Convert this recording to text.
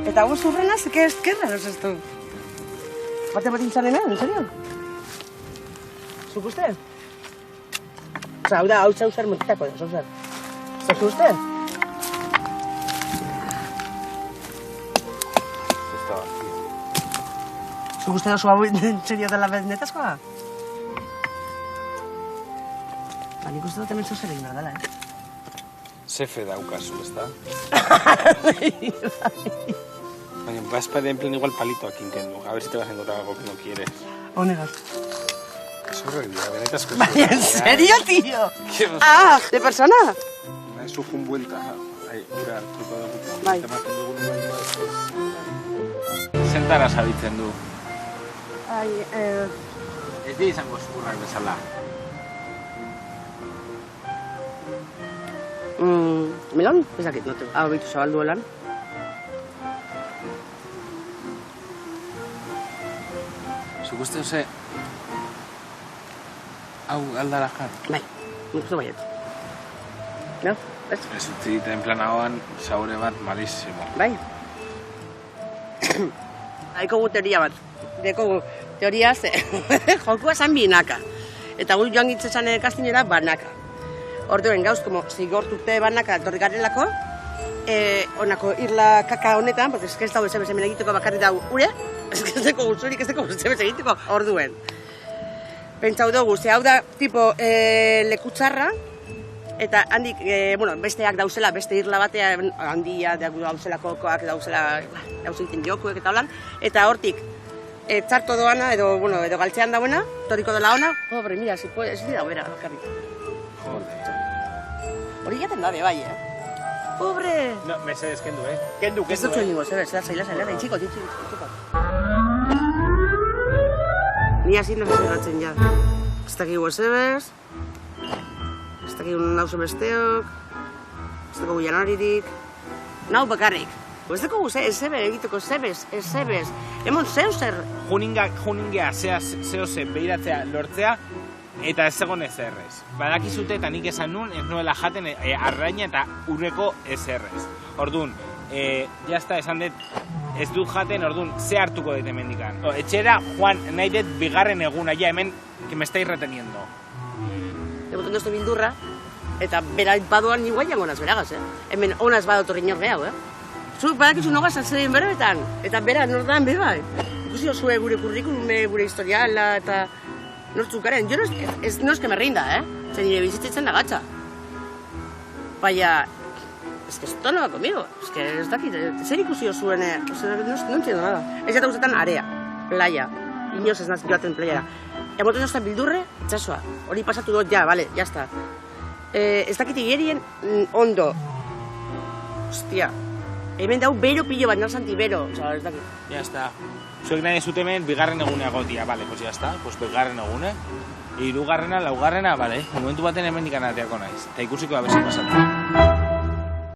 Eta hau zurrenaz, que raros esto. Bate bat intzarena, en serio? Zuk uste? Osa, hau da, hau zau zer montitako, zau zer. Zuk uste? Zuk uste da zua en serio dela netazkoa? Ba, nik uste dut hemen zau zer egin dela, Zefe daukazu, ez da? Baina, vas para en plan igual palito aquí, Nintendo. A ver si te vas a encontrar algo que no quieres. Honegaz. Es horrible, venetas que... Vaya, ¿en serio, tío? Ah, ¿de persona? Zu jun buelta. Ai, ura, truko da. Bai. Zentara zabitzen du. Ai, Ez di izango zurrak bezala. Melon? Ez dakit, note. Hau bitu zabaldu elan. Zuk uste ze... Hau aldara jar. Bai, nik uste baiet. No? Ez? Ez utzi en plan hauan saure bat malísimo. Bai. Haikogu teoria bat. Dekogu teoria ze... Jokua zan binaka. Eta gu joan gitzezan kastinera banaka. Orduen gauz, como zigortute banaka torri garelako, honako irla kaka honetan, porque ez dago ezebez hemen egiteko bakarri dago ure, ez deko gutzurik, ez deko ezebez egiteko orduen. Pentsau dugu, ze hau da, tipo, lekutzarra, eta handik, besteak dauzela, beste irla batea, handia, dauzela kokoak, dauzela egiten jokuek eta holan, eta hortik, txarto doana, edo galtzean dauena, torriko dela ona, pobre, mira, ez dira bera, bakarrik. Hori jaten dabe, bai, Pobre! No, mesedez, kendu, Kendu, ez dut zuen ningo, zaila, itxiko. Ni hasi no zeratzen ja. Ez dakigu ezebez, ez dakigu nauze besteok, ez dakigu janaririk, nau bakarrik. Ez dakigu ezebe egiteko ezebez, emon zeu zer. Juningea zeo zen behiratzea lortzea, eta ez egon ezerrez. Badakizute eta nik esan nun, ez nuela jaten arraina eta urreko ezerrez. Orduan, jazta esan dut, ez dut jaten, orduan, ze hartuko dut hemendikan. Etxera, Juan, nahi dut bigarren eguna, ja hemen, que me estáis reteniendo. Egoten dozte bildurra, eta bera badoan igual jango naz beragaz, Hemen honaz badotorri inor gehiago, Zuk badakizu nogaz atzeren beretan, eta bera nordan bebai. Ikusi osue gure kurrikulume, gure historiala, eta... Nortzuk garen, jo no es que me rinda, Zer nire bizitzitzen da gatza. Baina, es que esto no va conmigo, es que ez dakit, zer ikusi osuen, no entiendo nada. Ez eta guztetan area, playa, inoz ez nazki baten playara. Emoten dozten bildurre, itxasoa, hori pasatu dut, ja, vale, ya está. Ez dakit igerien ondo. Hostia, hemen dau bero pilo bat, narzanti bero, ez dakit. Ya está. Zuek nahi zutemen bigarren egunea gotia, vale, pues ya está, pues bigarren egune. Hirugarrena, laugarrena, vale, momentu baten hemen ikanateako naiz. Eta ikusiko abezi pasatzen.